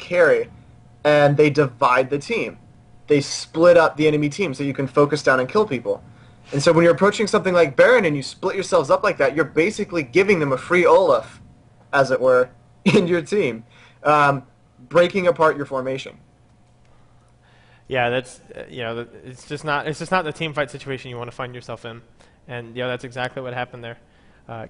carry, and they divide the team. They split up the enemy team so you can focus down and kill people. And so when you're approaching something like Baron and you split yourselves up like that, you're basically giving them a free Olaf, as it were, in your team, breaking apart your formation. Yeah, that's it's just not the team fight situation you want to find yourself in, and that's exactly what happened there.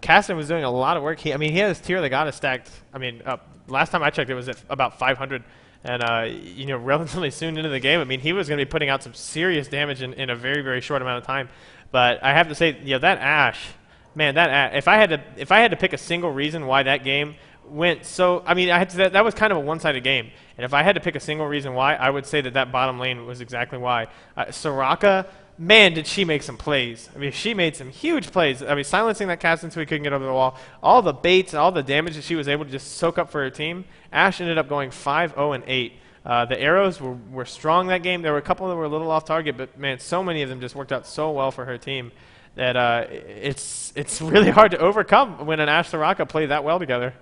Caston was doing a lot of work. He had his Tear of the Goddess stacked. I mean, last time I checked, it was at about 500, and relatively soon into the game, I mean, he was going to be putting out some serious damage in a very, very short amount of time. But I have to say, that Ashe, man, if I had to pick a single reason why that game went so, I mean, I had to, that was kind of a one-sided game, and if I had to pick a single reason why, I would say that bottom lane was exactly why. Soraka, man, did she make some plays. I mean, she made some huge plays. I mean, silencing that Caston so he couldn't get over the wall. All the baits and all the damage that she was able to just soak up for her team. Ashe ended up going 5-0-8. The arrows were strong that game. There were a couple that were a little off target, but, man, so many of them just worked out so well for her team that it's really hard to overcome when an Ashe Soraka play that well together.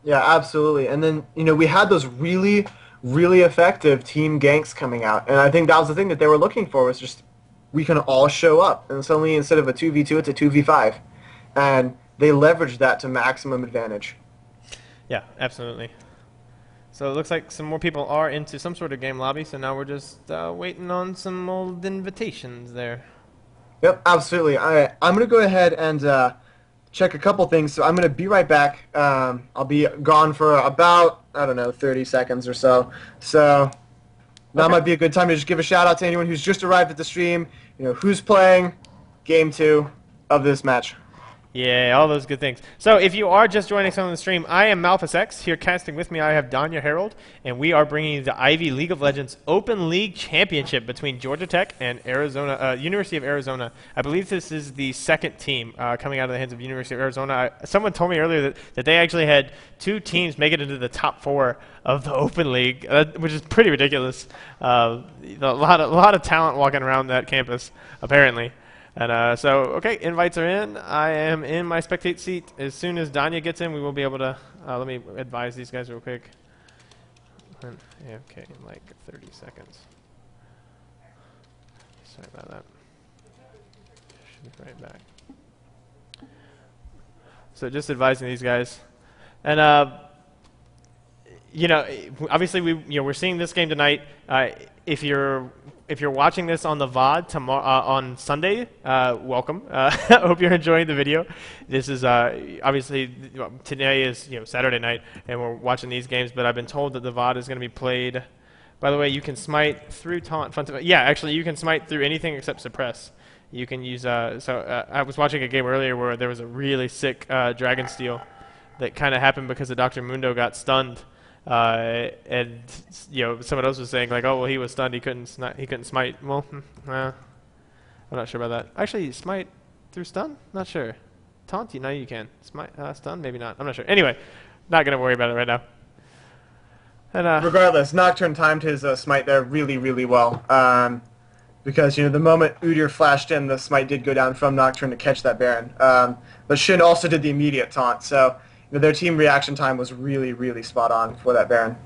Yeah, absolutely. And then, we had those really, really effective team ganks coming out. And I think that was the thing that they were looking for, was just we can all show up. And suddenly, instead of a 2v2, it's a 2v5. And they leveraged that to maximum advantage. Yeah, absolutely. So it looks like some more people are into some sort of game lobby, so now we're just waiting on some old invitations there. Yep, absolutely. All right, I'm going to go ahead and check a couple things. So I'm going to be right back. I'll be gone for about, 30 seconds or so. So that might be a good time to just give a shout out to anyone who's just arrived at the stream, who's playing Game 2 of this match. Yeah, all those good things. So if you are just joining us on the stream, I am MalphusX. Here casting with me, I have Danya Harold, and we are bringing you the Ivy League of Legends Open League Championship between Georgia Tech and University of Arizona. I believe this is the second team coming out of the hands of University of Arizona. Someone told me earlier that they actually had 2 teams make it into the top 4 of the Open League, which is pretty ridiculous. A lot of talent walking around that campus, apparently. And okay, invites are in. I am in my spectate seat. As soon as Danya gets in, we will be able to, let me advise these guys real quick. Okay, in like 30 seconds. Sorry about that. Should be right back. So just advising these guys. And, obviously we're seeing this game tonight. If you're watching this on the VOD tomorrow on Sunday, welcome. I hope you're enjoying the video. This is obviously today is Saturday night, and we're watching these games. But I've been told that the VOD is going to be played. By the way, you can smite through taunt. Yeah, actually, you can smite through anything except suppress. You can use. I was watching a game earlier where there was a really sick Dragon Steel that kind of happened because the Dr. Mundo got stunned. And someone else was saying like, oh well, he was stunned, he couldn't smite. Well, I'm not sure about that. Actually, smite through stun? Not sure. Taunt? No, you can. Smite stun? Maybe not. I'm not sure. Anyway, not gonna worry about it right now. And regardless, Nocturne timed his smite there really, really well. Because the moment Udyr flashed in, the smite did go down from Nocturne to catch that Baron. But Shin also did the immediate taunt, so. Their team reaction time was really, really spot on for that Baron.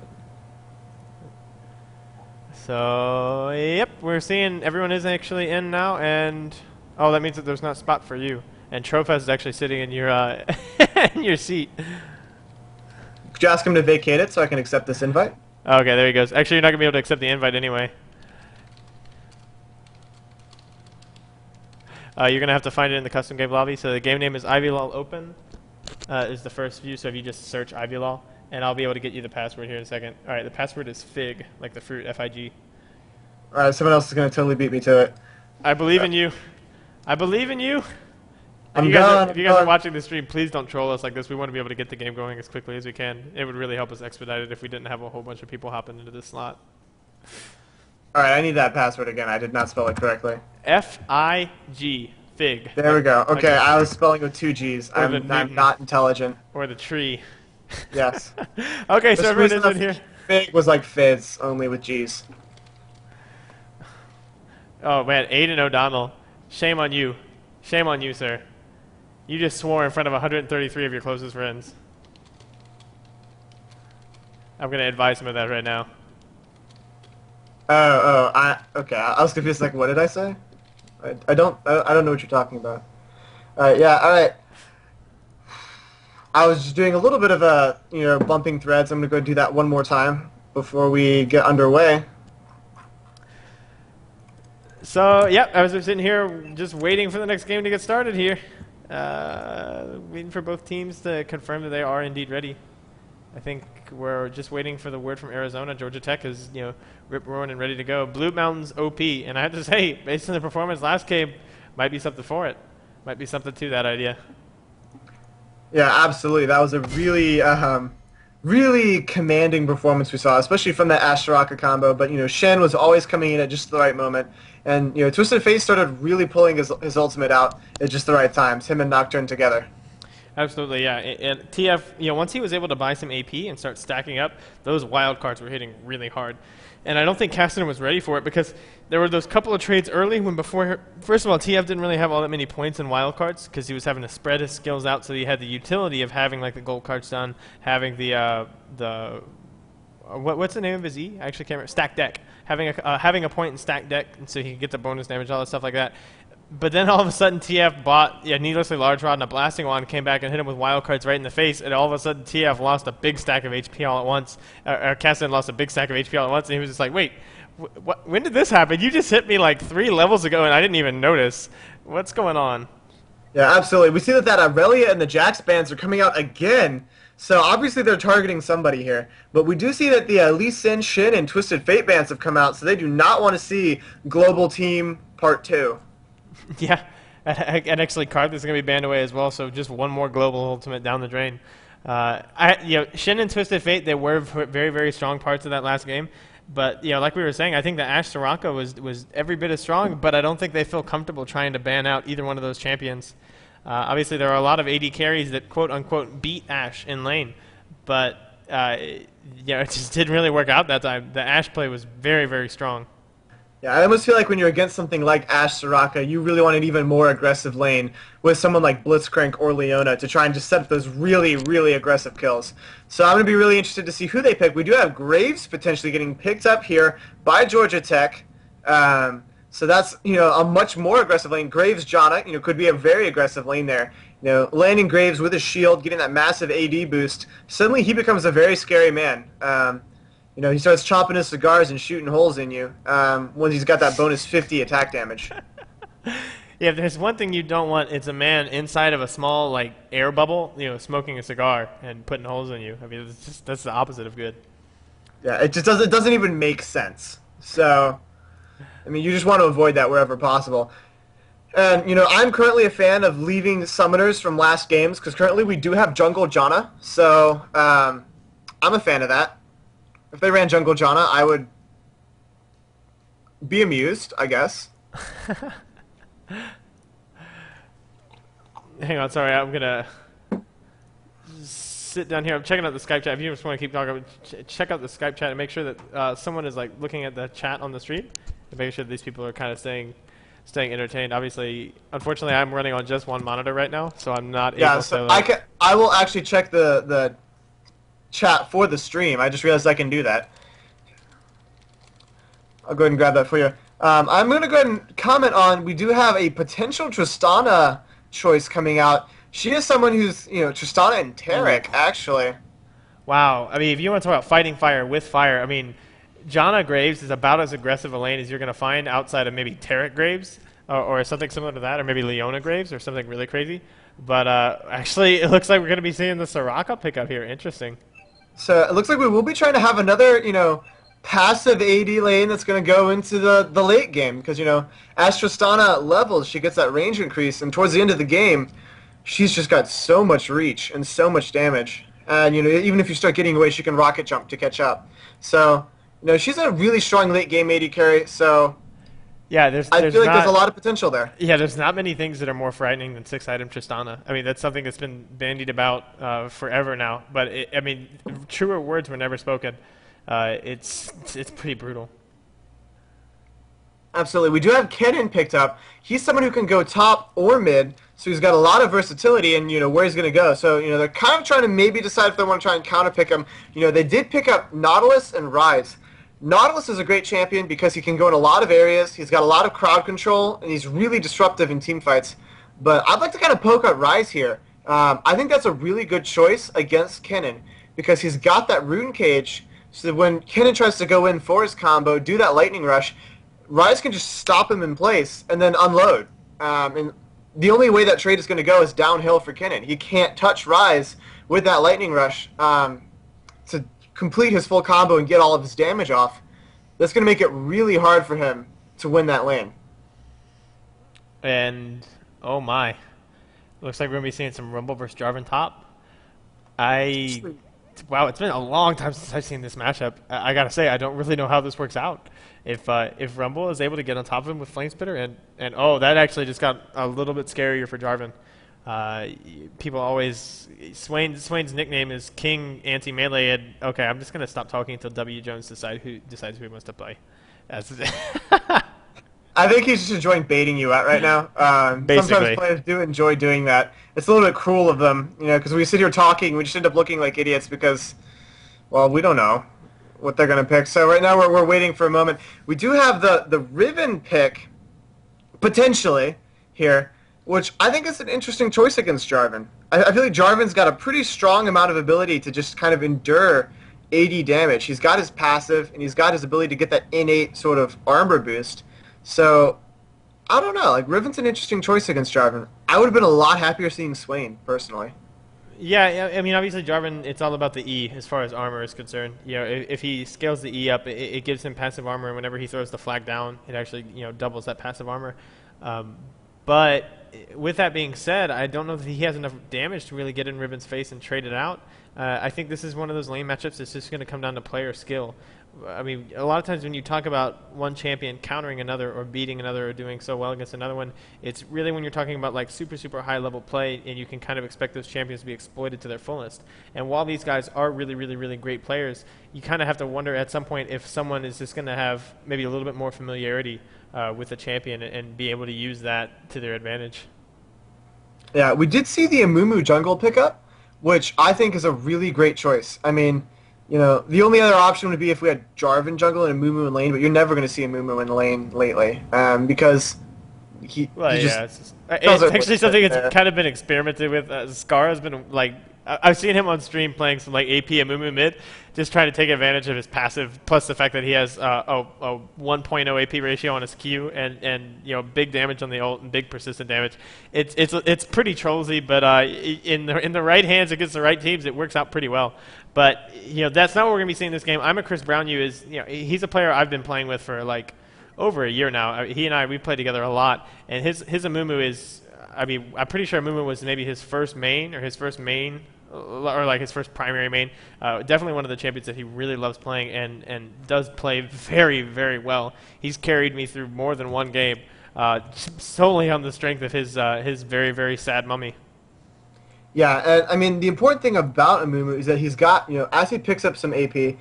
So, yep, we're seeing everyone is actually in now, and that means that there's not a spot for you. And Trophaz is actually sitting in your in your seat. Could you ask him to vacate it so I can accept this invite? Okay, there he goes. Actually, you're not gonna be able to accept the invite anyway. You're gonna have to find it in the custom game lobby. So the game name is IvyLoL Open. Is the first view, so if you just search IvyLoL, and I'll be able to get you the password here in a second. Alright, the password is FIG, like the fruit, F-I-G. Alright, someone else is going to totally beat me to it. I believe in you. I believe in you. If you guys are watching the stream, please don't troll us like this. We want to be able to get the game going as quickly as we can. It would really help us expedite it if we didn't have a whole bunch of people hopping into this slot. Alright, I need that password again. I did not spell it correctly. F-I-G. Fig. There we go. Okay, I was spelling with 2 G's. I'm not intelligent. Or the tree. Yes. Okay, so everyone is in here. Fig was like fizz, only with G's. Oh man, Aiden O'Donnell. Shame on you. Shame on you, sir. You just swore in front of 133 of your closest friends. I'm gonna advise him of that right now. Okay. I was confused. Like, what did I say? I don't know what you're talking about. All right, yeah, all right. I was just doing a little bit of bumping threads. I'm gonna go do that one more time before we get underway. So, yep, I was just sitting here just waiting for the next game to get started here. Waiting for both teams to confirm that they are indeed ready. I think we're just waiting for the word from Arizona. Georgia Tech is, rip roaring and ready to go. Blue Mountains OP, and I have to say, based on the performance last game, might be something for it. Might be something to that idea. Yeah, absolutely. That was a really commanding performance we saw, especially from that Astaraka combo. But Shen was always coming in at just the right moment, and Twisted Fate started really pulling his ultimate out at just the right times. Him and Nocturne together. Absolutely, yeah. And TF, once he was able to buy some AP and start stacking up, those wild cards were hitting really hard. And I don't think Cassidy was ready for it because there were those couple of trades early when first of all, TF didn't really have all that many points in wild cards because he was having to spread his skills out, so he had the utility of having like the gold cards done, having what's the name of his E? I actually can't remember. Stack deck. Having a point in stack deck, and so he could get the bonus damage, all that stuff like that. But then all of a sudden TF bought needlessly large rod and a blasting wand, came back and hit him with wild cards right in the face, and all of a sudden TF lost a big stack of HP all at once. Or Cassidy lost a big stack of HP all at once, and he was just like, wait, when did this happen? You just hit me like 3 levels ago and I didn't even notice. What's going on? Yeah, absolutely. We see that Aurelia and the Jax bands are coming out again. So obviously they're targeting somebody here. But we do see that the Lee Sin, Shin, and Twisted Fate bands have come out, so they do not want to see Global Team Part 2. Yeah, and actually Karth is going to be banned away as well, so just one more global ultimate down the drain. Shin and Twisted Fate, they were very, very strong parts of that last game. But, like we were saying, I think that Ashe Soraka was every bit as strong, but I don't think they feel comfortable trying to ban out either one of those champions. Obviously, there are a lot of AD carries that quote-unquote beat Ashe in lane, but it just didn't really work out that time. The Ashe play was very, very strong. Yeah, I almost feel like when you're against something like Ashe Soraka, you really want an even more aggressive lane with someone like Blitzcrank or Leona to try and just set up those really, really aggressive kills. So I'm going to be really interested to see who they pick. We do have Graves potentially getting picked up here by Georgia Tech. So that's, a much more aggressive lane. Graves, Janna, could be a very aggressive lane there. Landing Graves with his shield, getting that massive AD boost. Suddenly he becomes a very scary man. He starts chopping his cigars and shooting holes in you when he's got that bonus 50 attack damage. Yeah, if there's one thing you don't want, it's a man inside of a small air bubble, smoking a cigar and putting holes in you. I mean, that's the opposite of good. Yeah, it doesn't even make sense. So, I mean, you just want to avoid that wherever possible. And, I'm currently a fan of leaving summoners from last games because currently we do have Jungle Janna. So, I'm a fan of that. If they ran Jungle Janna, I would be amused, I guess. Hang on, sorry, I'm gonna sit down here. I'm checking out the Skype chat. If you just want to keep talking, check out the Skype chat and make sure that someone is looking at the chat on the stream and making sure that these people are kind of staying entertained. Obviously, unfortunately, I'm running on just one monitor right now, so I'm not able to. I will actually check the chat for the stream. I just realized I can do that. I'll go ahead and grab that for you. I'm going to go ahead and comment on, we do have a potential Tristana choice coming out. She is someone who's, Tristana and Tarek, actually. Wow. I mean, if you want to talk about fighting fire with fire, I mean, Janna Graves is about as aggressive a lane as you're going to find outside of maybe Tarek Graves or something similar to that, or maybe Leona Graves or something really crazy. But actually, it looks like we're going to be seeing the Soraka pickup here. Interesting. So it looks like we will be trying to have another, passive AD lane that's going to go into the late game. Because, as Tristana levels, she gets that range increase. And towards the end of the game, she's just got so much reach and so much damage. And, even if you start getting away, she can rocket jump to catch up. So, she's a really strong late game AD carry. So, yeah, I feel like there's a lot of potential there. Yeah, there's not many things that are more frightening than 6-item Tristana. I mean, that's something that's been bandied about forever now. But, truer words were never spoken. It's pretty brutal. Absolutely. We do have Kennen picked up. He's someone who can go top or mid, so he's got a lot of versatility and where he's going to go. So they're kind of trying to maybe decide if they want to try and counter pick him. They did pick up Nautilus and Rise. Nautilus is a great champion because he can go in a lot of areas. He's got a lot of crowd control and he's really disruptive in team fights. But I'd like to kind of poke at Rise here. I think that's a really good choice against Kennen because he's got that rune cage. So that when Kennen tries to go in for his combo, do that lightning rush, Rise can just stop him in place and then unload. And the only way that trade is going to go is downhill for Kennen. He can't touch Rise with that lightning rush to complete his full combo and get all of his damage off. That's going to make it really hard for him to win that lane. And oh my, looks like we're gonna be seeing some Rumble versus Jarvan top. Wow, it's been a long time since I've seen this matchup. I gotta say, I don't really know how this works out. If Rumble is able to get on top of him with Flame Spitter, and oh, that actually just got a little bit scarier for Jarvan. People always Swain's nickname is King Anti Melee. And okay, I'm just gonna stop talking until W Jones decides who he wants to play. That's I think he's just enjoying baiting you out right now. Sometimes players do enjoy doing that. It's a little bit cruel of them, because we sit here talking, we just end up looking like idiots because, well, we don't know what they're going to pick. So right now we're waiting for a moment. We do have the Riven pick, potentially, here, which I think is an interesting choice against Jarvan. I feel like Jarvan's got a pretty strong amount of ability to just kind of endure AD damage. He's got his passive, and he's got his ability to get that innate sort of armor boost. So, I don't know. Like, Riven's an interesting choice against Jarvan. I would have been a lot happier seeing Swain, personally. Yeah, I mean, obviously Jarvan, it's all about the E as far as armor is concerned. If he scales the E up, it gives him passive armor, and whenever he throws the flag down, it actually, doubles that passive armor. But with that being said, I don't know that he has enough damage to really get in Riven's face and trade it out. I think this is one of those lane matchups that's just going to come down to player skill. I mean, a lot of times when you talk about one champion countering another or beating another or doing so well against another one, it's really when you're talking about like super, super high level play and you can kind of expect those champions to be exploited to their fullest. And while these guys are really, really, really great players, you kind of have to wonder at some point if someone is just going to have maybe a little bit more familiarity with the champion and be able to use that to their advantage. Yeah, we did see the Amumu jungle pickup, which I think is a really great choice. I mean, the only other option would be if we had Jarvan jungle and Amumu in lane, but you're never going to see Amumu in lane lately because he it's actually something that's kind of been experimented with. Scar has been like, I've seen him on stream playing some like AP Amumu mid, just trying to take advantage of his passive, plus the fact that he has a 1.0 AP ratio on his Q and big damage on the ult and big persistent damage. It's pretty trollsy, but in the right hands against the right teams, it works out pretty well. But that's not what we're gonna be seeing this game. I'm a Chris Brown. He's a player I've been playing with for like over a year now. He and we played together a lot, and his Amumu is. I mean, I'm pretty sure Amumu was maybe his first main or his first primary main. Definitely one of the champions that he really loves playing and does play very, very well. He's carried me through more than one game solely on the strength of his very, very sad mummy. Yeah, and I mean, the important thing about Amumu is that he's got, as he picks up some AP,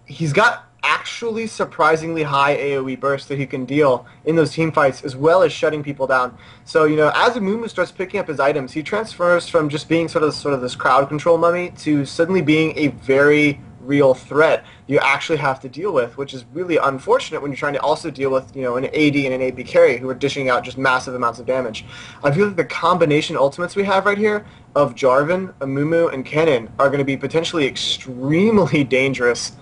he's got actually surprisingly high AoE burst that he can deal in those team fights, as well as shutting people down. So, as Amumu starts picking up his items, he transfers from just being sort of this crowd control mummy to suddenly being a very real threat you actually have to deal with, which is really unfortunate when you're trying to also deal with, an AD and an AP carry who are dishing out just massive amounts of damage. I feel like the combination ultimates we have right here of Jarvan, Amumu, and Kennen are going to be potentially extremely dangerous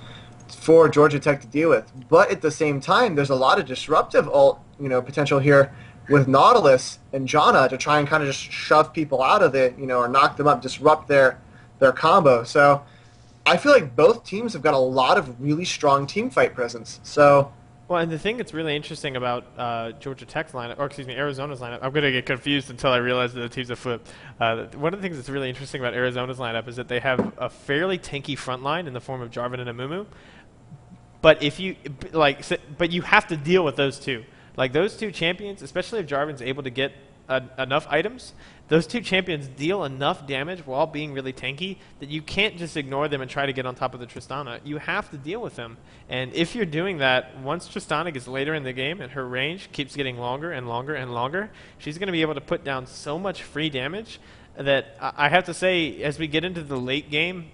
for Georgia Tech to deal with. But at the same time, there's a lot of disruptive potential here with Nautilus and Janna to try and kind of just shove people out of it, or knock them up, disrupt their combo. So I feel like both teams have got a lot of really strong team fight presence. So, well, and the thing that's really interesting about Georgia Tech's lineup, or excuse me, Arizona's lineup, I'm going to get confused until I realize that the teams are flipped. One of the things that's really interesting about Arizona's lineup is that they have a fairly tanky front line in the form of Jarvan and Amumu. But but you have to deal with those two. Like those two champions, especially if Jarvan's able to get enough items, those two champions deal enough damage while being really tanky that you can't just ignore them and try to get on top of the Tristana. You have to deal with them. And if you're doing that, once Tristana gets later in the game and her range keeps getting longer and longer and longer, she's going to be able to put down so much free damage that I have to say, as we get into the late game,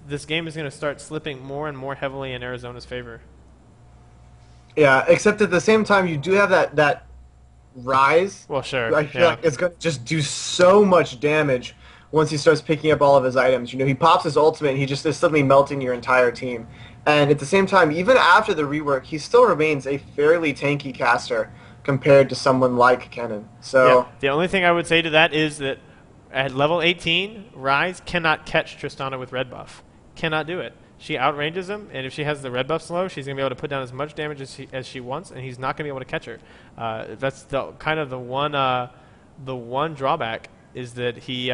this game is going to start slipping more and more heavily in Arizona's favor. Yeah, except at the same time, you do have that rise. Well, sure. I feel like it's going to just do so much damage once he starts picking up all of his items. You know, he pops his ultimate and he just is suddenly melting your entire team. And at the same time, even after the rework, he still remains a fairly tanky caster compared to someone like Kennen. So yeah, the only thing I would say to that is that at level 18, Rise cannot catch Tristana with red buff. Cannot do it. She outranges him, and if she has the red buff slow, she's going to be able to put down as much damage as she wants, and he's not going to be able to catch her. That's the kind of the one drawback is that he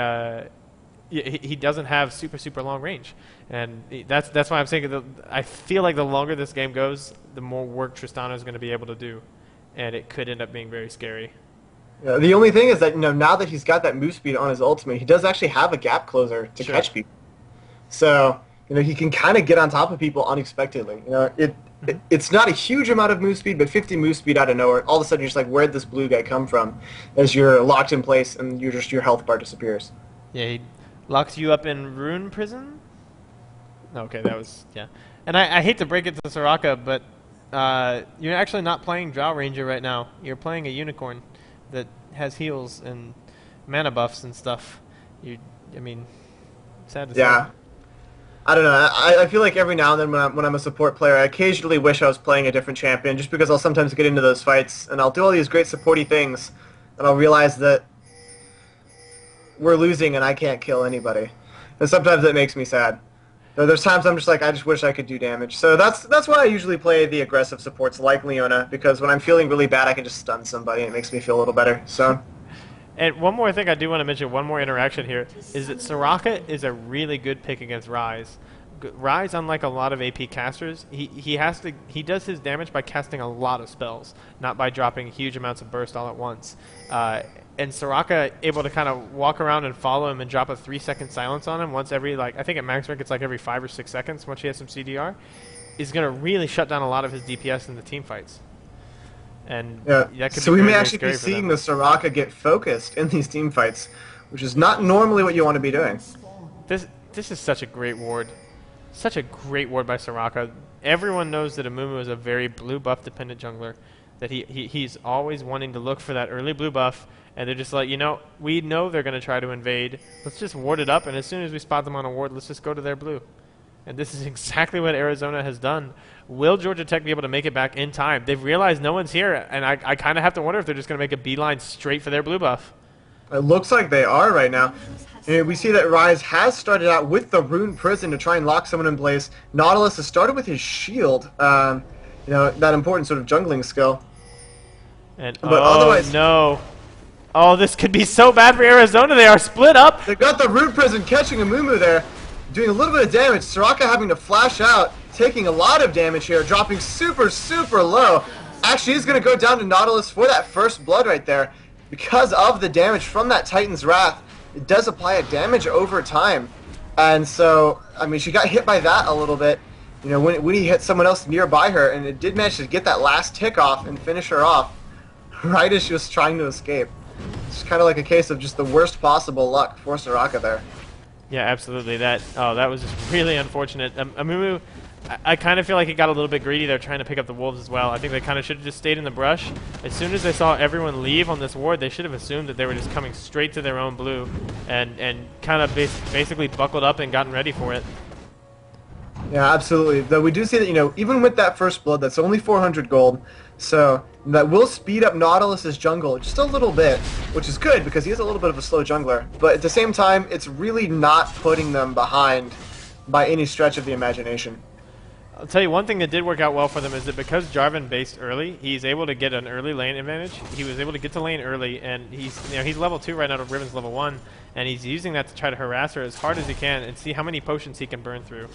doesn't have super long range, and that's why I'm saying that I feel like the longer this game goes, the more work Tristana is going to be able to do, and it could end up being very scary. Yeah, the only thing is that now that he's got that move speed on his ultimate, he does actually have a gap closer to catch people. So he can kind of get on top of people unexpectedly. It's not a huge amount of move speed, but 50 move speed out of nowhere. All of a sudden, you're just like, where'd this blue guy come from? As you're locked in place and your health bar disappears. Yeah, he locks you up in Rune Prison? Okay, that was, yeah. And I hate to break it to Soraka, but you're actually not playing Drow Ranger right now. You're playing a Unicorn that has heals and mana buffs and stuff. I mean, sad to say. I don't know. I feel like every now and then when I'm a support player, I occasionally wish I was playing a different champion, just because I'll sometimes get into those fights and I'll do all these great supporty things, and I'll realize that we're losing and I can't kill anybody. And sometimes it makes me sad. There's times I'm just like, I just wish I could do damage. So that's why I usually play the aggressive supports like Leona, because when I'm feeling really bad, I can just stun somebody and it makes me feel a little better. So. And one more thing I do want to mention, one more interaction here, is that Soraka is a really good pick against Rise. Rise, unlike a lot of AP casters, he does his damage by casting a lot of spells, not by dropping huge amounts of burst all at once. And Soraka able to kind of walk around and follow him and drop a 3-second silence on him once every, I think at max rank it's like every 5 or 6 seconds once he has some CDR, is going to really shut down a lot of his DPS in the team fights. And that could so be we may very actually be scary seeing the Soraka get focused in these team fights, which is not normally what you want to be doing. This is such a great ward. Such a great ward by Soraka. Everyone knows that Amumu is a very blue buff dependent jungler, that he's always wanting to look for that early blue buff, and they're just like, we know they're going to try to invade. Let's just ward it up, and as soon as we spot them on a ward, let's just go to their blue. And this is exactly what Arizona has done. Will Georgia Tech be able to make it back in time? They've realized no one's here, and I kind of have to wonder if they're just going to make a beeline straight for their blue buff. It looks like they are right now. And we see that Rise has started out with the Rune Prison to try and lock someone in place. Nautilus has started with his shield, that important sort of jungling skill. And but otherwise, no. Oh, this could be so bad for Arizona. They are split up. They've got the Rune Prison catching Amumu there, doing a little bit of damage. Soraka having to flash out, taking a lot of damage here, dropping super low. Actually, he's going to go down to Nautilus for that first blood right there. Because of the damage from that Titan's Wrath, it does apply a damage over time. And so, I mean, she got hit by that a little bit, when he hit someone else nearby her, and it did manage to get that last tick off and finish her off right as she was trying to escape. It's kind of like a case of just the worst possible luck for Soraka there. Yeah, absolutely. That was just really unfortunate. Amumu, I kind of feel like he got a little bit greedy there trying to pick up the wolves as well. I think they kind of should have just stayed in the brush. As soon as they saw everyone leave on this ward, they should have assumed that they were just coming straight to their own blue and kind of basically buckled up and gotten ready for it. Yeah, absolutely. Though we do see that, even with that first blood, that's only 400 gold. So that will speed up Nautilus's jungle just a little bit, which is good because he is a little bit of a slow jungler. But at the same time, it's really not putting them behind by any stretch of the imagination. I'll tell you one thing that did work out well for them is that because Jarvan based early, he's able to get an early lane advantage. He was able to get to lane early, and he's level 2 right now. Riven's level 1, and he's using that to try to harass her as hard as he can and see how many potions he can burn through.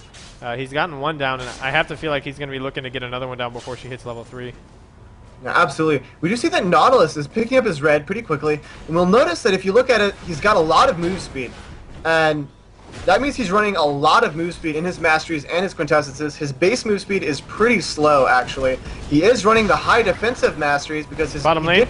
He's gotten one down, and I have to feel like he's going to be looking to get another one down before she hits level 3. Yeah, absolutely. We do see that Nautilus is picking up his red pretty quickly, and we'll notice that if you look at it, he's got a lot of move speed, and that means he's running a lot of move speed in his masteries and his quintessences. His base move speed is pretty slow, actually. He is running the high defensive masteries because his Bottom lane.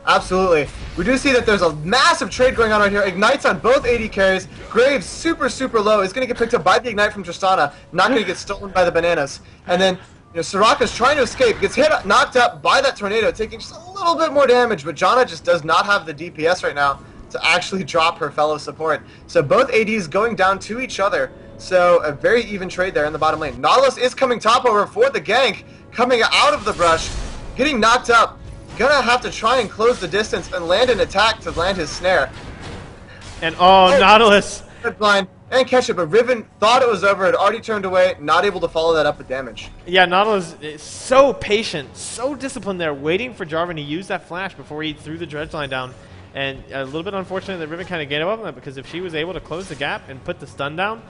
Absolutely. We do see that there's a massive trade going on right here. Ignites on both AD carries. Graves super, super low. Is going to get picked up by the Ignite from Tristana. Not going to get stolen by the Bananas. And then Soraka's trying to escape. Gets hit, knocked up by that tornado, taking just a little bit more damage. But Janna just does not have the DPS right now to actually drop her fellow support. So both ADs going down to each other. So a very even trade there in the bottom lane. Nautilus is coming top over for the gank. Coming out of the brush. Getting knocked up. Gonna have to try and close the distance and land an attack to land his snare. And Nautilus! Blind and catch it, but Riven thought it was over, had already turned away, not able to follow that up with damage. Yeah, Nautilus is so patient, so disciplined there, waiting for Jarvan to use that flash before he threw the dredge line down. And a little bit unfortunate that Riven kind of gave up on that, because if she was able to close the gap and put the stun down,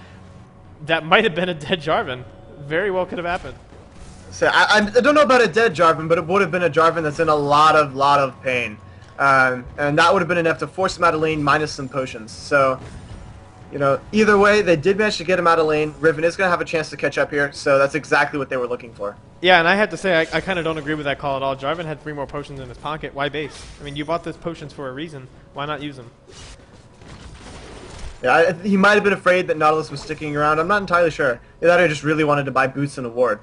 that might have been a dead Jarvan. Very well could have happened. So I don't know about a dead Jarvan, but it would have been a Jarvan that's in a lot of pain. And that would have been enough to force him out of lane minus some potions. So, either way, they did manage to get him out of lane. Riven is going to have a chance to catch up here, so that's exactly what they were looking for. Yeah, and I have to say, I kind of don't agree with that call at all. Jarvan had 3 more potions in his pocket. Why base? I mean, you bought those potions for a reason. Why not use them? Yeah, he might have been afraid that Nautilus was sticking around. I'm not entirely sure. Either just really wanted to buy boots and a ward.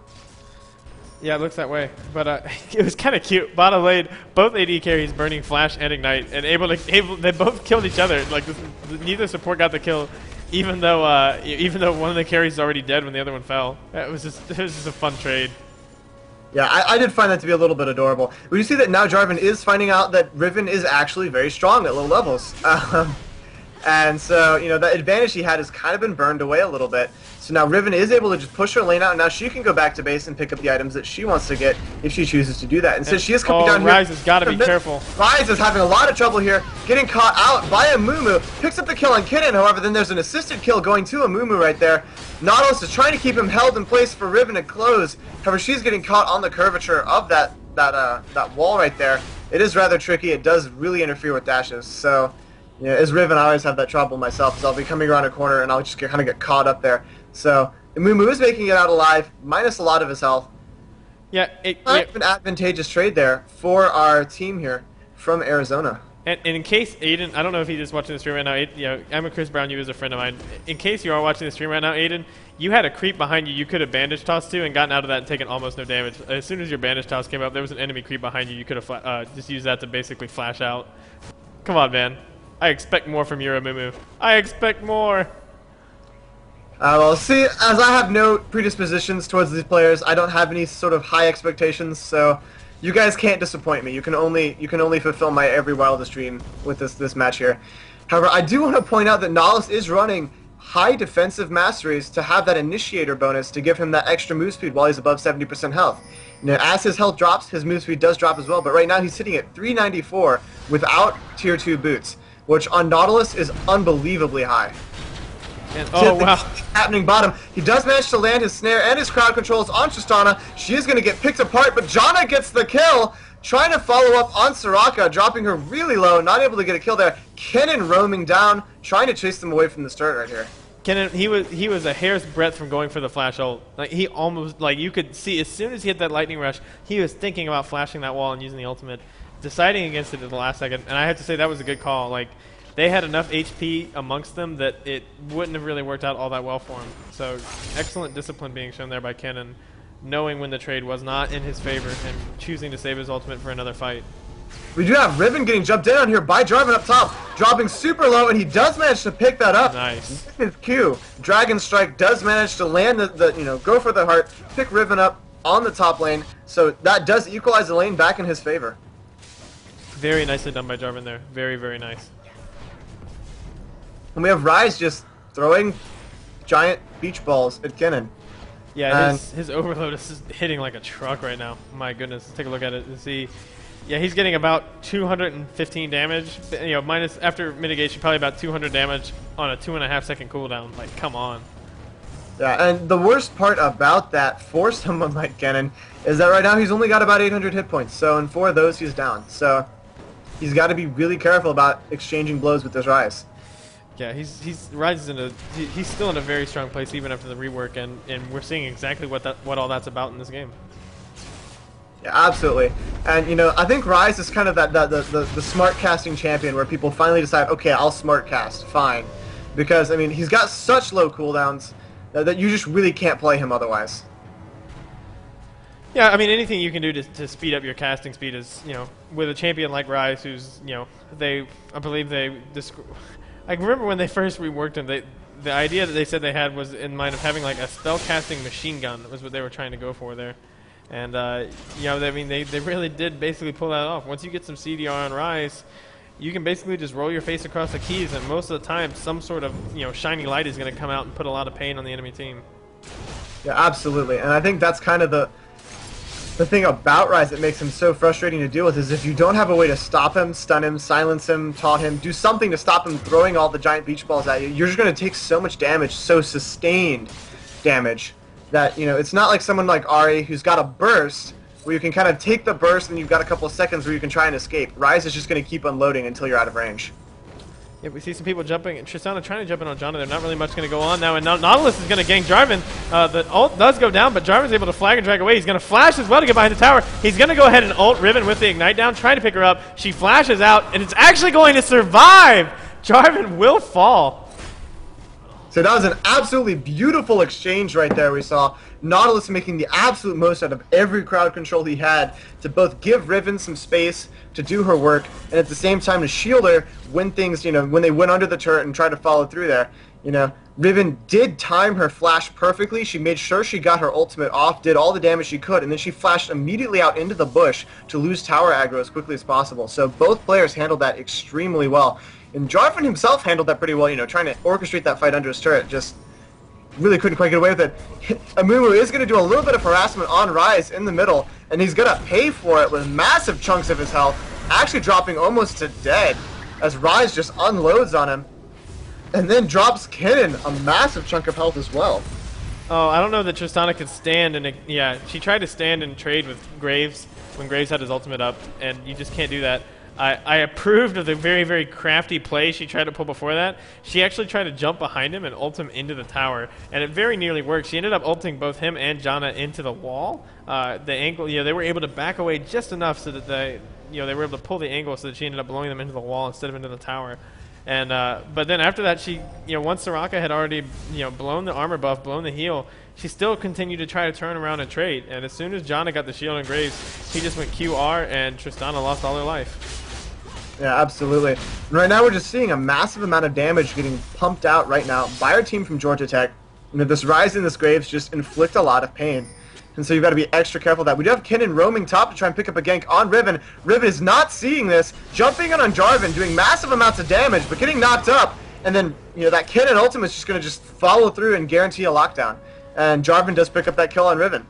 Yeah, it looks that way. But it was kind of cute. Bottom lane, both AD carries burning flash and ignite, and they both killed each other. Like neither support got the kill, even though one of the carries is already dead when the other one fell. It was just a fun trade. Yeah, I did find that to be a little bit adorable. We see that now Jarvan is finding out that Riven is actually very strong at low levels. And so, that advantage he had has kind of been burned away a little bit. So now Riven is able to just push her lane out, and now she can go back to base and pick up the items that she wants to get if she chooses to do that. And so she is coming down here. Ryze has got to be careful. Ryze is having a lot of trouble here, getting caught out by a Mumu. Picks up the kill on Kinnan, however, then there's an assisted kill going to a Mumu right there. Nautilus is trying to keep him held in place for Riven to close. However, she's getting caught on the curvature of that wall right there. It is rather tricky. It does really interfere with dashes. So, as Riven, I always have that trouble myself, because I'll be coming around a corner and I'll just kind of get caught up there. So, Mumu is making it out alive, minus a lot of his health. Yeah, An advantageous trade there for our team here from Arizona. And in case Aiden, I don't know if he's just watching the stream right now. I'm a Chris Brown. You as a friend of mine. In case you are watching the stream right now, Aiden, you had a creep behind you. You could have bandage tossed to and gotten out of that and taken almost no damage. As soon as your bandage toss came up, there was an enemy creep behind you. You could have just used that to basically flash out. Come on, man. I expect more from Mumu. I expect more. Well, see, as I have no predispositions towards these players, I don't have any sort of high expectations, so you guys can't disappoint me. You can only fulfill my every wildest dream with this match here. However, I do want to point out that Nautilus is running high defensive masteries to have that initiator bonus to give him that extra move speed while he's above 70% health. Now, as his health drops, his move speed does drop as well, but right now he's sitting at 394 without tier 2 boots, which on Nautilus is unbelievably high. And, oh, wow. Happening bottom. He does manage to land his snare and his crowd controls on Tristana. She is going to get picked apart, but Janna gets the kill. Trying to follow up on Soraka, dropping her really low, not able to get a kill there. Kennen roaming down, trying to chase them away from the start right here. Kennen, he was a hair's breadth from going for the flash ult. Like he almost, like you could see as soon as he hit that lightning rush, he was thinking about flashing that wall and using the ultimate, deciding against it at the last second. And I have to say that was a good call. Like they had enough HP amongst them that it wouldn't have really worked out all that well for him. So excellent discipline being shown there by Kennen, knowing when the trade was not in his favor and choosing to save his ultimate for another fight. We do have Riven getting jumped in on here by Jarvan up top, dropping super low, and he does manage to pick that up. Nice. His Q, Dragon Strike, does manage to land go for the heart, pick Riven up on the top lane, so that does equalize the lane back in his favor. Very nicely done by Jarvan there. Very, very nice. And we have Ryze just throwing giant beach balls at Kennen. Yeah, his overload is hitting like a truck right now. My goodness, let's take a look at it and see. Yeah, he's getting about 215 damage. Minus after mitigation, probably about 200 damage on a 2.5 second cooldown. Like, come on. Yeah, and the worst part about that for someone like Kennen is that right now he's only got about 800 hit points. So in 4 of those, he's down. So he's got to be really careful about exchanging blows with this Rise. Yeah, he's still in a very strong place even after the rework, and we're seeing exactly what all that's about in this game. Yeah, absolutely. And, I think Rise is kind of the smart casting champion where people finally decide, okay, I'll smart cast, fine. Because, I mean, he's got such low cooldowns that you just really can't play him otherwise. Yeah, I mean, anything you can do to speed up your casting speed is, with a champion like Rise, who's, I believe I remember when they first reworked him, the idea that they said they had was in mind of having like a spell casting machine gun was what they were trying to go for there. And, I mean, they really did basically pull that off. Once you get some CDR on Rise, you can basically just roll your face across the keys, and most of the time, some sort of, shiny light is going to come out and put a lot of pain on the enemy team. Yeah, absolutely. And I think that's kind of the thing about Rise that makes him so frustrating to deal with is if you don't have a way to stop him, stun him, silence him, taunt him, do something to stop him throwing all the giant beach balls at you, you're just going to take so much damage, so sustained damage, that, it's not like someone like Ari who's got a burst where you can kind of take the burst and you've got a couple of seconds where you can try and escape. Rise is just going to keep unloading until you're out of range. Yeah, we see some people jumping. Tristana trying to jump in on Janna. There's not really much going to go on now. And Nautilus is going to gank Jarvan. The ult does go down, but Jarvan's able to flag and drag away. He's going to flash as well to get behind the tower. He's going to go ahead and ult Riven with the Ignite down, trying to pick her up. She flashes out, and it's actually going to survive. Jarvan will fall. So that was an absolutely beautiful exchange right there we saw. Nautilus making the absolute most out of every crowd control he had to both give Riven some space to do her work and at the same time to shield her when things, when they went under the turret and tried to follow through there. Riven did time her flash perfectly. She made sure she got her ultimate off, did all the damage she could, and then she flashed immediately out into the bush to lose tower aggro as quickly as possible. So both players handled that extremely well. And Jarvan himself handled that pretty well, trying to orchestrate that fight under his turret. Just really couldn't quite get away with it. Amumu is going to do a little bit of harassment on Rise in the middle, and he's going to pay for it with massive chunks of his health, actually dropping almost to dead as Rise just unloads on him, and then drops Kennen a massive chunk of health as well. Oh, I don't know that Tristana could stand, and yeah, she tried to stand and trade with Graves when Graves had his ultimate up, and you just can't do that. I approved of the very, very crafty play she tried to pull before that. She actually tried to jump behind him and ult him into the tower, and it very nearly worked. She ended up ulting both him and Janna into the wall. The angle, they were able to back away just enough so that they were able to pull the angle so that she ended up blowing them into the wall instead of into the tower. And but then after that, she, once Soraka had already, blown the armor buff, blown the heal, she still continued to try to turn around and trade. And as soon as Janna got the shield and Graves, he just went QR, and Tristana lost all her life. Yeah, absolutely. And right now we're just seeing a massive amount of damage getting pumped out right now by our team from Georgia Tech. This Rise and this Graves just inflict a lot of pain. And so you've got to be extra careful of that. We do have Kennen roaming top to try and pick up a gank on Riven. Riven is not seeing this, jumping in on Jarvan, doing massive amounts of damage, but getting knocked up. And then, that Kennen ultimate is just going to just follow through and guarantee a lockdown. And Jarvan does pick up that kill on Riven.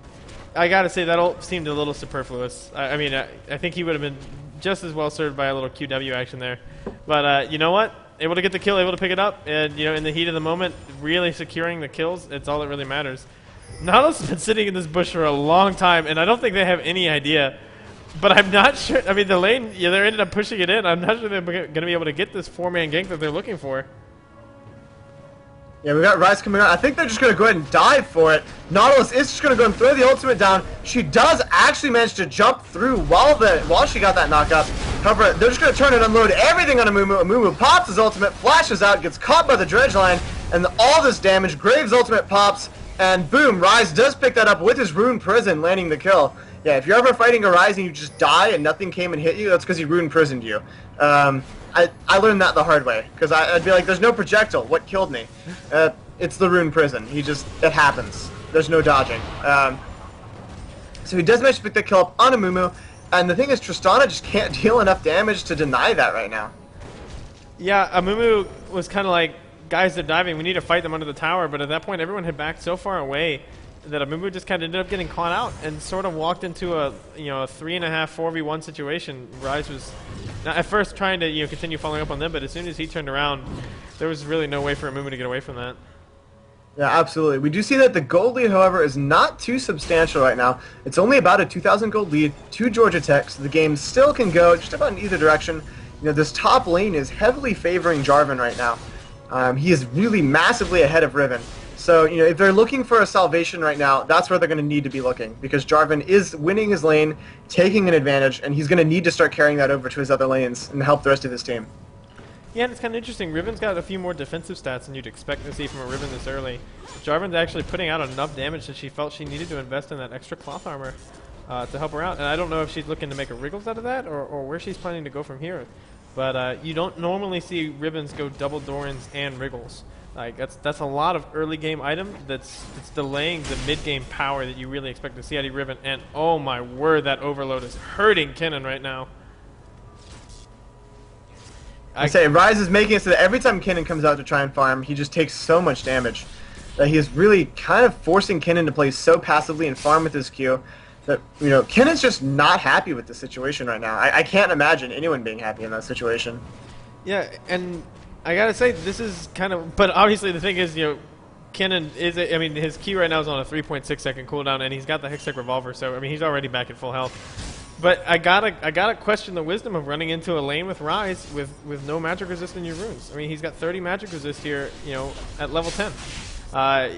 I gotta say, that ult seemed a little superfluous. I mean, I think he would have been just as well served by a little QW action there. But you know what? Able to get the kill, able to pick it up, and in the heat of the moment, really securing the kills, it's all that really matters. Nautilus has been sitting in this bush for a long time, and I don't think they have any idea. But I'm not sure. I mean, the lane, they ended up pushing it in. I'm not sure they're going to be able to get this 4-man gank that they're looking for. Yeah, we got Rise coming out. I think they're just going to go ahead and dive for it. Nautilus is just going to go and throw the ultimate down. She does actually manage to jump through while she got that knockup. However, they're just going to turn and unload everything on Amumu. Amumu pops his ultimate, flashes out, gets caught by the dredge line, and all this damage. Graves' ultimate pops, and boom, Rise does pick that up with his Rune Prison, landing the kill. Yeah, if you're ever fighting a Rise and you just die and nothing came and hit you, that's because he Rune Prisoned you. I learned that the hard way, because I'd be like, there's no projectile. What killed me? It's the Rune Prison. It happens. There's no dodging. So he does manage to pick that kill up on Amumu, and the thing is, Tristana just can't deal enough damage to deny that right now. Yeah, Amumu was kind of like, guys, they're diving. We need to fight them under the tower, but at that point, everyone had backed so far away that Amumu just kind of ended up getting caught out and sort of walked into a 3.5 4v1 situation. Rise was at first trying to continue following up on them, but as soon as he turned around, there was really no way for Amumu to get away from that. Yeah, absolutely. We do see that the gold lead, however, is not too substantial right now. It's only about a 2,000 gold lead to Georgia Tech, so the game still can go just about in either direction. This top lane is heavily favoring Jarvan right now. He is really massively ahead of Riven. So, if they're looking for a salvation right now, that's where they're going to need to be looking, because Jarvan is winning his lane, taking an advantage, and he's going to need to start carrying that over to his other lanes and help the rest of his team. Yeah, and it's kind of interesting. Riven's got a few more defensive stats than you'd expect to see from a Riven this early. Jarvan's actually putting out enough damage that she felt she needed to invest in that extra cloth armor to help her out. And I don't know if she's looking to make a Wriggles out of that or where she's planning to go from here. But you don't normally see Rivens go double Dorans and Wriggles. Like that's a lot of early game item that's delaying the mid game power that you really expect to see out of Riven. And oh my word, that overload is hurting Kennen right now. I say Ryze is making it so that every time Kennen comes out to try and farm, he just takes so much damage that he is really kind of forcing Kennen to play so passively and farm with his Q that, Kennen's just not happy with the situation right now. I can't imagine anyone being happy in that situation. Yeah, and I gotta say, this is kind of, but obviously the thing is, Kennen is, his Q right now is on a 3.6 second cooldown, and he's got the Hextech Revolver, so, he's already back at full health. But I gotta question the wisdom of running into a lane with Ryze with no magic resist in your runes. He's got 30 magic resist here, at level 10.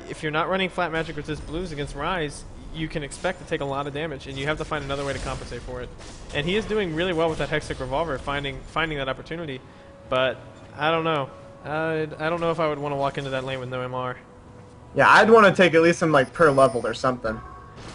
If you're not running flat magic resist blues against Ryze, you can expect to take a lot of damage, and you have to find another way to compensate for it. And he is doing really well with that Hextech Revolver, finding that opportunity. But I don't know. I don't know if I would want to walk into that lane with no MR. Yeah, I'd want to take at least some per level or something.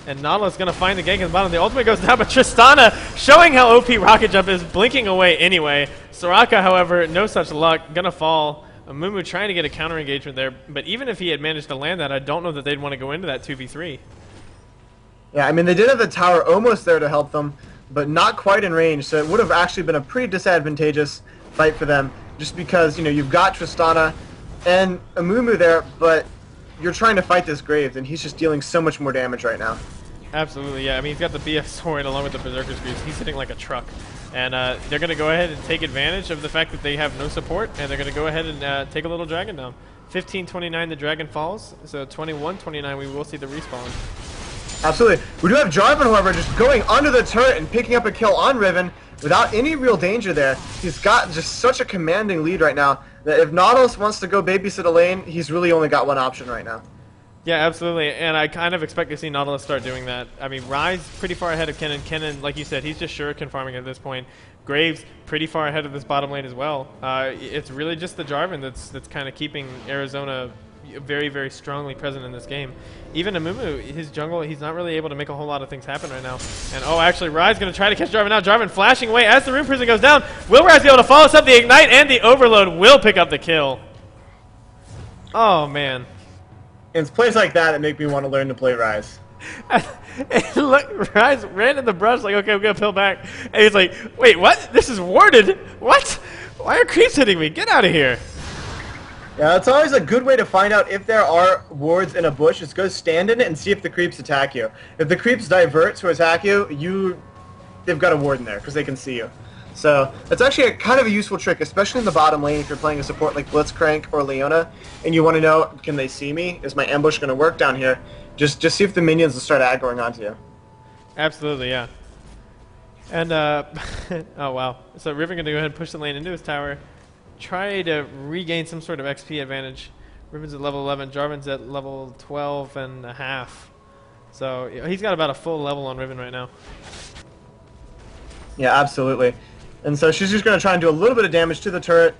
And Nautilus going to find the gank in the bottom. The ultimate goes down, but Tristana, showing how OP Rocket Jump is, blinking away anyway. Soraka, however, no such luck, going to fall. Amumu trying to get a counter engagement there, but even if he had managed to land that, I don't know that they'd want to go into that 2v3. Yeah, they did have the tower almost there to help them, but not quite in range, so it would have actually been a pretty disadvantageous fight for them, just because, you've got Tristana and Amumu there, but you're trying to fight this Graves, and he's just dealing so much more damage right now. Absolutely, yeah. He's got the BF sword along with the Berserker's Greaves. He's hitting like a truck. And they're going to go ahead and take advantage of the fact that they have no support, and they're going to go ahead and take a little dragon down. 15-29, the dragon falls. So 21-29, we will see the respawn. Absolutely. We do have Jarvan, however, just going under the turret and picking up a kill on Riven without any real danger there. He's got just such a commanding lead right now that if Nautilus wants to go babysit a lane, he's really only got one option right now. Yeah, absolutely, and I kind of expect to see Nautilus start doing that. Ryze pretty far ahead of Kennen. Kennen, like you said, he's just shuriken farming at this point. Graves pretty far ahead of this bottom lane as well. It's really just the Jarvan that's kind of keeping Arizona very, very strongly present in this game. Even Amumu, his jungle, he's not really able to make a whole lot of things happen right now. And actually, Ryze going to try to catch Jarvan now. Jarvan flashing away as the Rune Prison goes down. Will Ryze be able to follow us up? The Ignite and the Overload will pick up the kill. Oh, man. It's plays like that make me want to learn to play Ryze. And look, Ryze ran in the brush like, okay, I'm going to peel back. And he's like, wait, what? This is warded? What? Why are creeps hitting me? Get out of here. Yeah, it's always a good way to find out if there are wards in a bush. Just go stand in it and see if the creeps attack you. If the creeps divert to attack you, they've got a ward in there because they can see you. So it's actually kind of a useful trick, especially in the bottom lane if you're playing a support like Blitzcrank or Leona, and you want to know, can they see me? Is my ambush going to work down here? Just see if the minions will start aggroing onto you. Absolutely, yeah. And, oh wow. So Riven going to go ahead and push the lane into his tower. Try to regain some sort of XP advantage. Riven's at level 11, Jarvan's at level 12 and a half. So he's got about a full level on Riven right now. Yeah, absolutely. And so she's just going to try and do a little bit of damage to the turret,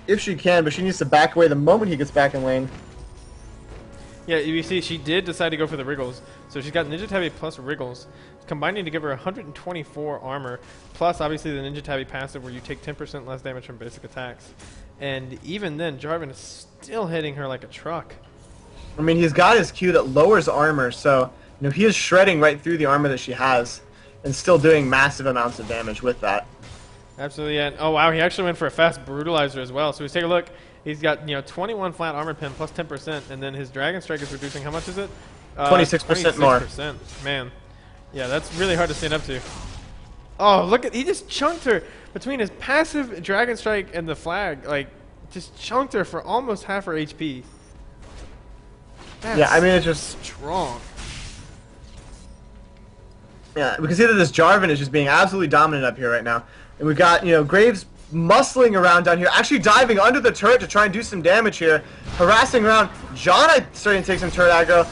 if she can, but she needs to back away the moment he gets back in lane. Yeah, you see, she did decide to go for the Wriggles. So she's got Ninja Tabi plus Wriggles, combining to give her 124 armor, plus obviously the Ninja Tabi passive where you take 10% less damage from basic attacks. And even then, Jarvan is still hitting her like a truck. He's got his Q that lowers armor, so he is shredding right through the armor that she has, and still doing massive amounts of damage with that. Absolutely, and oh wow, he actually went for a fast brutalizer as well. So let's take a look. He's got 21 flat armor pen plus 10%, and then his Dragon Strike is reducing. How much is it? 26% more. 26%. Man, yeah, that's really hard to stand up to. Oh, look at, he just chunked her between his passive Dragon Strike and the flag. Like, just chunked her for almost half her HP. Yeah, I That's mean, it's just... strong. Yeah, we can see that this Jarvan is just being absolutely dominant up here right now. And we've got, Graves muscling around down here, actually diving under the turret to try and do some damage here, harassing around. Janna starting to take some turret aggro,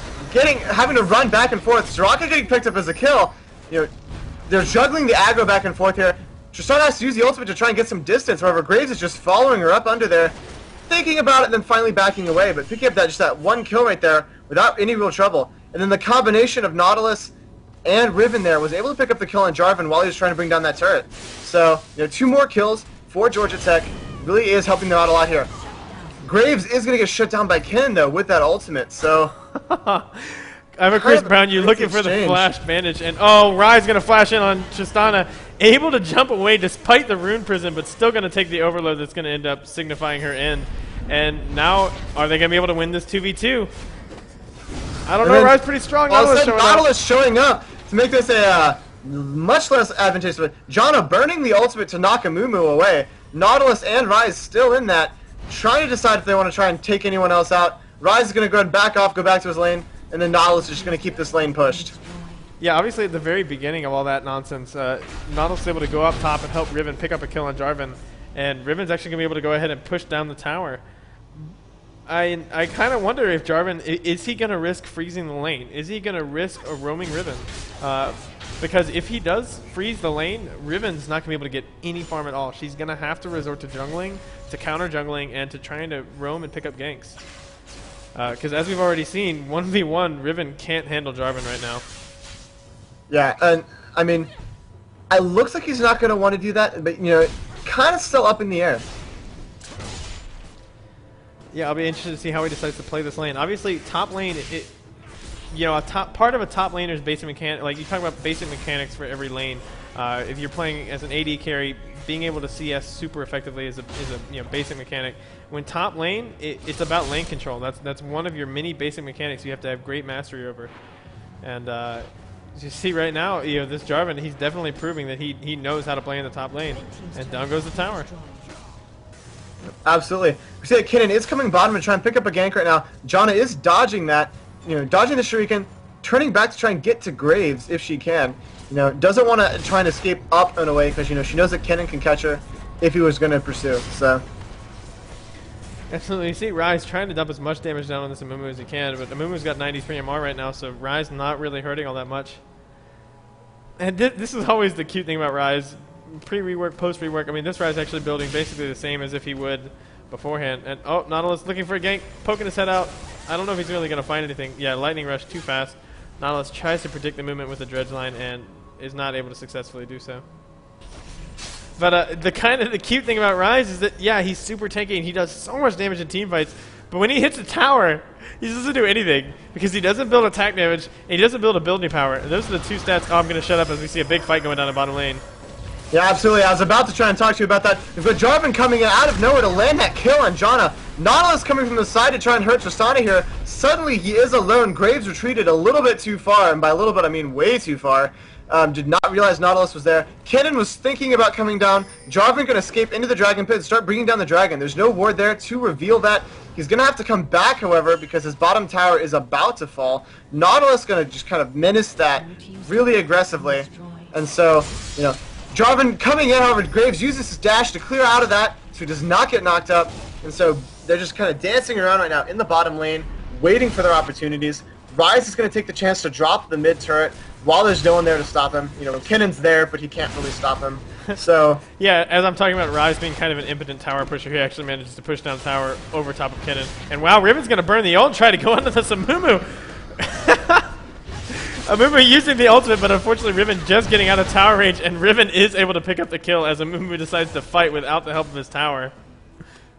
having to run back and forth. Soraka getting picked up as a kill. They're juggling the aggro back and forth here. Tristana has to use the ultimate to try and get some distance. However, Graves is just following her up under there, thinking about it, and then finally backing away. But picking up that one kill right there without any real trouble. And then the combination of Nautilus and Riven there was able to pick up the kill on Jarvan while he was trying to bring down that turret. So, 2 more kills for Georgia Tech. Really is helping them out a lot here. Graves is going to get shut down by Ken, though, with that ultimate. So, I'm a Chris Brown. You're looking for the flash bandage, and Rye's gonna flash in on Tristana, able to jump away despite the rune prison, but still gonna take the overload that's gonna end up signifying her end. And now, are they gonna be able to win this 2v2? I don't know. Rye's pretty strong. Nautilus showing up to make this a much less advantageous. But Janna burning the ultimate to knock Amumu away. Nautilus and Rise still in that, trying to decide if they want to try and take anyone else out. Rise is gonna go ahead and back off, go back to his lane. And then Nautilus is just going to keep this lane pushed. Yeah, obviously at the very beginning of all that nonsense, Nautilus is able to go up top and help Riven pick up a kill on Jarvan. And Riven's actually going to be able to go ahead and push down the tower. I kind of wonder if Jarvan, is he going to risk freezing the lane? Is he going to risk a roaming Riven? Because if he does freeze the lane, Riven's not going to be able to get any farm at all. She's going to have to resort to jungling, to counter jungling, and to trying to roam and pick up ganks. Because as we've already seen, 1v1, Riven can't handle Jarvan right now. Yeah, and I mean, it looks like he's not going to want to do that, but, kind of still up in the air. Yeah, I'll be interested to see how he decides to play this lane. Obviously, top lane, part of a top laner's basic mechanic, like you talk about basic mechanics for every lane. If you're playing as an AD carry, being able to CS super effectively is a basic mechanic. When top lane, it's about lane control. That's one of your many basic mechanics you have to have great mastery over. And as you see right now, this Jarvan, he's definitely proving that he knows how to play in the top lane. And down goes the tower. Absolutely. We see that Kennen is coming bottom and trying to pick up a gank right now. Janna is dodging that, dodging the Shuriken, turning back to try and get to Graves if she can. Doesn't want to try and escape up and away because, she knows that Kennen can catch her if he was going to pursue. So. Absolutely. You see Rise trying to dump as much damage down on this Amumu as he can, but Amumu's got 93 MR right now, so Rise not really hurting all that much. And this is always the cute thing about Rise. Pre-rework, post-rework, I mean, this Rise actually building basically the same as if he would beforehand. And, Nautilus looking for a gank, poking his head out. I don't know if he's really going to find anything. Yeah, Lightning Rush too fast. Nautilus tries to predict the movement with the dredge line and is not able to successfully do so. But the cute thing about Rise is that, yeah, he's super tanky and he does so much damage in team fights. But when he hits a tower, he doesn't do anything because he doesn't build attack damage and he doesn't build ability power. And those are the two stats. I'm going to shut up as we see a big fight going down in bottom lane. Yeah, absolutely. I was about to try and talk to you about that. We've got Jarvan coming in out of nowhere to land that kill on Janna. Nautilus coming from the side to try and hurt Tristana here. Suddenly he is alone. Graves retreated a little bit too far, and by a little bit I mean way too far. Did not realize Nautilus was there. Kennen was thinking about coming down. Jarvan can escape into the dragon pit and start bringing down the dragon. There's no ward there to reveal that. He's going to have to come back, however, because his bottom tower is about to fall. Nautilus going to just kind of menace that really aggressively. And so, Jarvan coming in, however, Graves uses his dash to clear out of that, so he does not get knocked up. And so they're just kind of dancing around right now in the bottom lane, waiting for their opportunities. Rise is going to take the chance to drop the mid turret while there's no one there to stop him. Kennen's there, but he can't really stop him. So yeah, as I'm talking about Rise being kind of an impotent tower pusher, he actually manages to push down tower over top of Kennen. And wow, Riven's going to burn the ult and try to go onto the Amumu. Amumu using the ultimate, but unfortunately Riven just getting out of tower range, and Riven is able to pick up the kill as Amumu decides to fight without the help of his tower.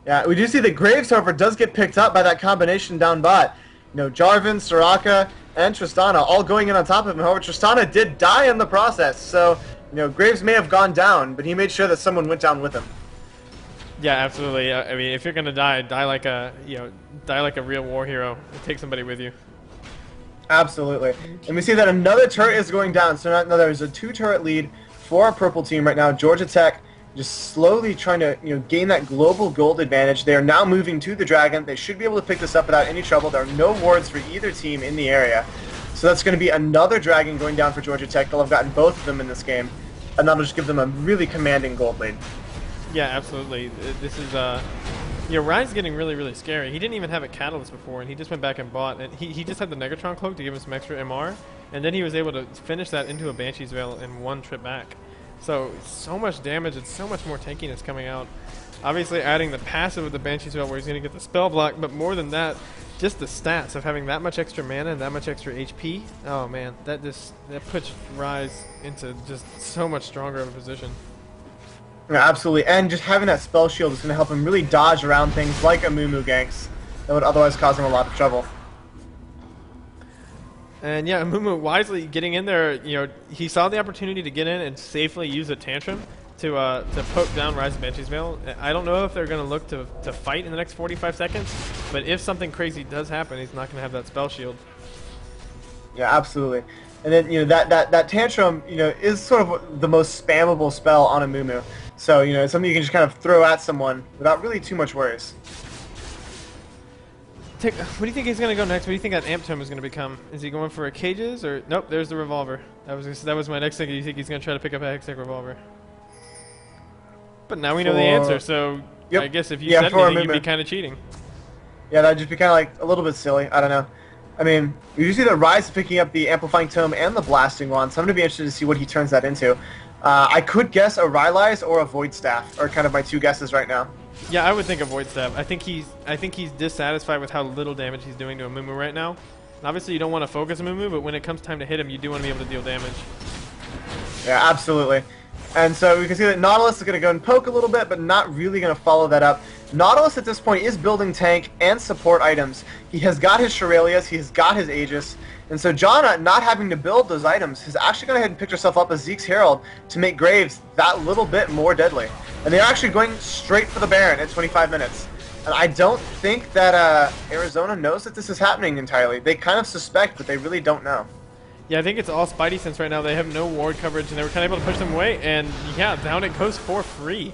Yeah, we do see that Graves, however, does get picked up by that combination down bot. Jarvan, Soraka, and Tristana all going in on top of him. However, Tristana did die in the process, so Graves may have gone down, but he made sure that someone went down with him. Yeah, absolutely. I mean, if you're gonna die like a real war hero. Take somebody with you. Absolutely. And we see that another turret is going down. So now there's a 2-turret lead for our purple team right now. Georgia Tech just slowly trying to gain that global gold advantage. They are now moving to the Dragon. They should be able to pick this up without any trouble. There are no wards for either team in the area. So that's going to be another Dragon going down for Georgia Tech. They'll have gotten both of them in this game, and that'll just give them a really commanding gold lead. Yeah, absolutely. This is Ryan's getting really, really scary. He didn't even have a Catalyst before, and he just went back and bought, and he just had the Negatron Cloak to give him some extra MR, and then he was able to finish that into a Banshee's Veil in one trip back. So much damage and so much more tankiness coming out. Obviously adding the passive with the Banshee's Veil where he's going to get the spell block, but more than that, just the stats of having that much extra mana and that much extra HP. Oh man, that puts Rise into just so much stronger of a position. Yeah, absolutely, and just having that spell shield is going to help him really dodge around things like a Moo ganks that would otherwise cause him a lot of trouble. And yeah, Mumu wisely getting in there, he saw the opportunity to get in and safely use a Tantrum to poke down Rise of Banshee's Veil. I don't know if they're going to look to fight in the next 45 seconds, but if something crazy does happen, he's not going to have that spell shield. Yeah, absolutely. And then that Tantrum is sort of the most spammable spell on a Mumu. So it's something you can just kind of throw at someone without really too much worries. What do you think he's going to go next? What do you think that Amp Tome is going to become? Is he going for a Cages or nope? There's the Revolver. That was my next thing. Do you think he's going to try to pick up a Hextech Revolver? But now we know the answer, so yep. I guess if you said anything, you'd be kind of cheating. Yeah, that'd just be kind of like a little bit silly. I don't know. I mean, you see that Rise is picking up the Amplifying Tome and the Blasting Wand, so I'm going to be interested to see what he turns that into. I could guess a Rylai's or a Void Staff are kind of my two guesses right now. Yeah, I would think a Void Staff. I think he's dissatisfied with how little damage he's doing to a Mumu right now. And obviously, you don't want to focus a Mumu, but when it comes time to hit him, you do want to be able to deal damage. Yeah, absolutely. And so we can see that Nautilus is going to go and poke a little bit, but not really going to follow that up. Nautilus at this point is building tank and support items. He has got his Shurelias, he has got his Aegis, and so Janna, not having to build those items, has actually gone ahead and picked herself up as Zeke's Herald to make Graves that little bit more deadly. And they're actually going straight for the Baron at 25 minutes. And I don't think that Arizona knows that this is happening entirely. They kind of suspect, but they really don't know. Yeah, I think it's all Spidey sense right now. They have no ward coverage, and they were kind of able to push them away, and yeah, down it goes for free.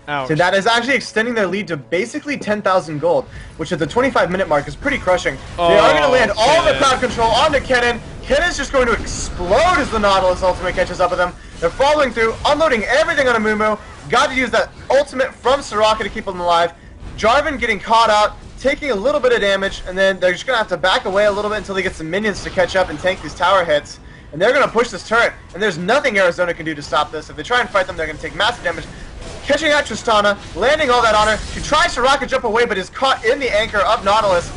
Ouch. So that is actually extending their lead to basically 10,000 gold, which at the 25-minute mark is pretty crushing. They are going to land all the crowd control onto Kennen. Kennen's just going to explode as the Nautilus ultimate catches up with them. They're following through, unloading everything on a Mumu. Got to use that ultimate from Soraka to keep them alive. Jarvan getting caught out, taking a little bit of damage, and then they're just going to have to back away a little bit until they get some minions to catch up and tank these tower hits. And they're going to push this turret, and there's nothing Arizona can do to stop this. If they try and fight them, they're going to take massive damage. Catching out Tristana, landing all that on her. She tries to rocket jump away, but is caught in the anchor of Nautilus.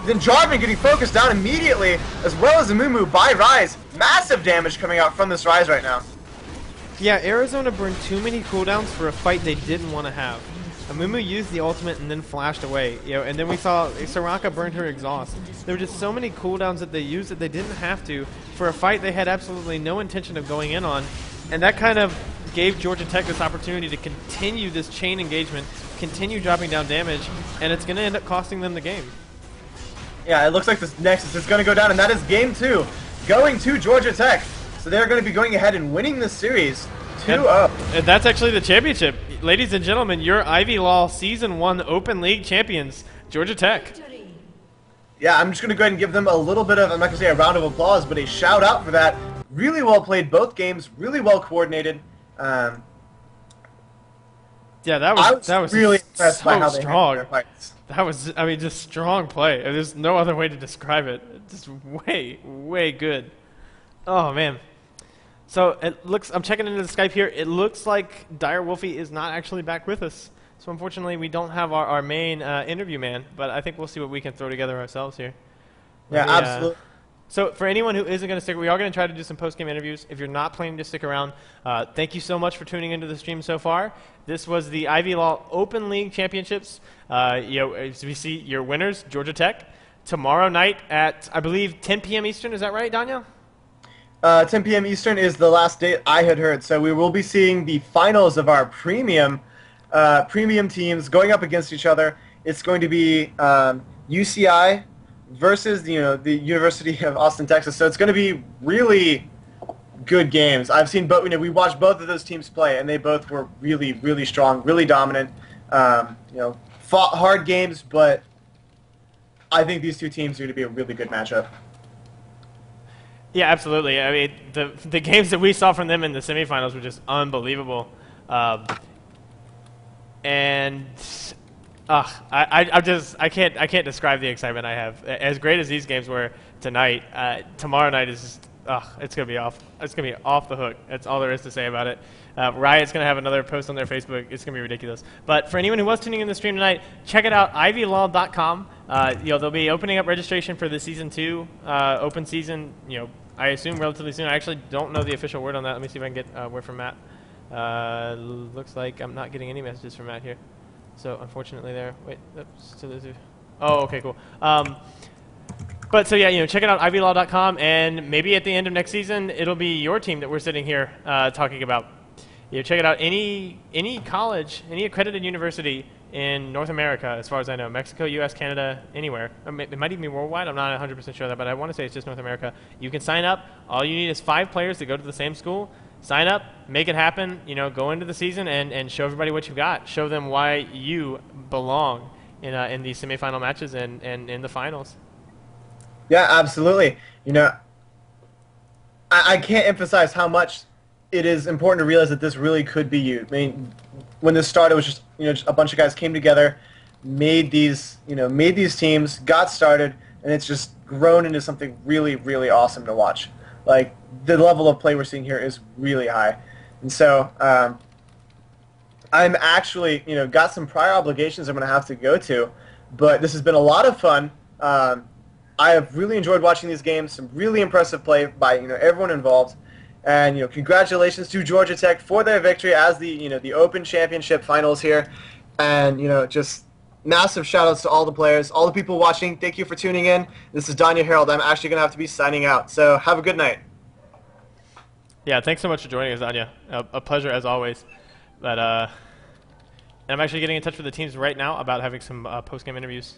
Then Jarvan getting focused down immediately, as well as the Mumu by Rise. Massive damage coming out from this Rise right now. Yeah, Arizona burned too many cooldowns for a fight they didn't want to have. Amumu used the ultimate and then flashed away, and then we saw Soraka burn her exhaust. There were just so many cooldowns that they used that they didn't have to for a fight they had absolutely no intention of going in on, and that kind of gave Georgia Tech this opportunity to continue this chain engagement, continue dropping down damage, and it's going to end up costing them the game. Yeah, it looks like this Nexus is going to go down, and that is game 2, going to Georgia Tech. So they're going to be going ahead and winning this series 2-0. And that's actually the championship. Ladies and gentlemen, your IvyLoL Season 1 Open League champions, Georgia Tech. Yeah, I'm just going to go ahead and give them a little bit of, I'm not going to say a round of applause, but a shout out for that. Really well played, both games, really well coordinated. Yeah, that was really impressed by how they strong. handled their fights. That was, I mean, just strong play. There's no other way to describe it. Just way good. Oh, man. So it looks, I'm checking into the Skype here. It looks like Dire Wolfie is not actually back with us. So unfortunately, we don't have our main interview man, but I think we'll see what we can throw together ourselves here. Yeah, absolutely. So for anyone who isn't going to stick, we are going to try to do some post-game interviews. If you're not planning to stick around, thank you so much for tuning into the stream so far. This was the IvyLoL Open League Championships. As we see your winners, Georgia Tech, tomorrow night at, I believe, 10 p.m. Eastern. Is that right, Daniel? 10 p.m. Eastern is the last date I had heard. So we will be seeing the finals of our premium teams going up against each other. It's going to be versus the University of Austin, Texas. So it's going to be really good games. I've seen both. We watched both of those teams play, and they both were really, really strong, really dominant. Fought hard games, but I think these two teams are going to be a really good matchup. Yeah, absolutely. I mean, the games that we saw from them in the semifinals were just unbelievable. And I can't describe the excitement I have. As great as these games were tonight, tomorrow night is just it's gonna be off. It's gonna be off the hook. That's all there is to say about it. Riot's gonna have another post on their Facebook. It's gonna be ridiculous. But for anyone who was tuning in the stream tonight, check it out, IvyLoL.com. They'll be opening up registration for the season 2 open season. I assume relatively soon. I actually don't know the official word on that. Let me see if I can get word from Matt. Looks like I'm not getting any messages from Matt here. So unfortunately there. Wait, oops, so there's a, oh, okay, cool. But so yeah, check it out, IvyLaw.com, and maybe at the end of next season, it'll be your team that we're sitting here talking about. Check it out. Any college, any accredited university in North America, as far as I know, Mexico, U.S., Canada, anywhere. It might even be worldwide. I'm not 100% sure of that, but I want to say it's just North America. You can sign up. All you need is 5 players to go to the same school. Sign up, make it happen. Go into the season and show everybody what you've got. Show them why you belong in these semifinal matches and in the finals. Yeah, absolutely. I can't emphasize how much it is important to realize that this really could be you. I mean, when this started, it was just a bunch of guys came together, made these teams, got started, and it's just grown into something really, really awesome to watch. Like, the level of play we're seeing here is really high, and so I'm actually got some prior obligations I'm going to have to go to, but this has been a lot of fun. I have really enjoyed watching these games. Some really impressive play by everyone involved, and congratulations to Georgia Tech for their victory as the Open Championship Finals here, and just massive shout outs to all the players, all the people watching. Thank you for tuning in. This is Danya Harold. I'm actually gonna have to be signing out. So have a good night. Yeah, thanks so much for joining us, Anya. A pleasure as always. But I'm actually getting in touch with the teams right now about having some post-game interviews.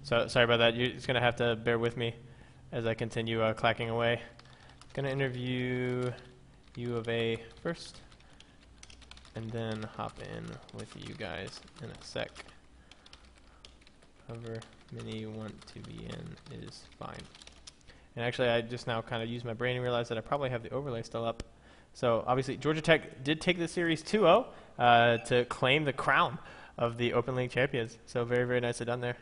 So sorry about that. You're just gonna have to bear with me as I continue clacking away. Gonna interview U of A first, and then hop in with you guys in a sec. However many you want to be in is fine. And actually, I just now kind of used my brain and realized that I probably have the overlay still up. So obviously, Georgia Tech did take the series 2-0 to claim the crown of the Open League champions. So very, very nicely done there.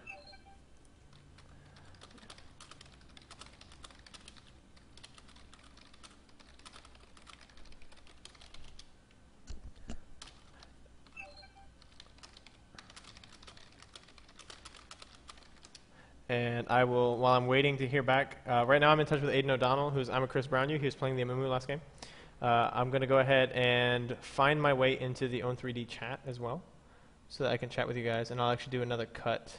And I will, while I'm waiting to hear back, right now I'm in touch with Aiden O'Donnell, I'm a Chris Brown. He was playing the Amumu last game. I'm going to go ahead and find my way into the Own3D chat as well, so that I can chat with you guys, and I'll actually do another cut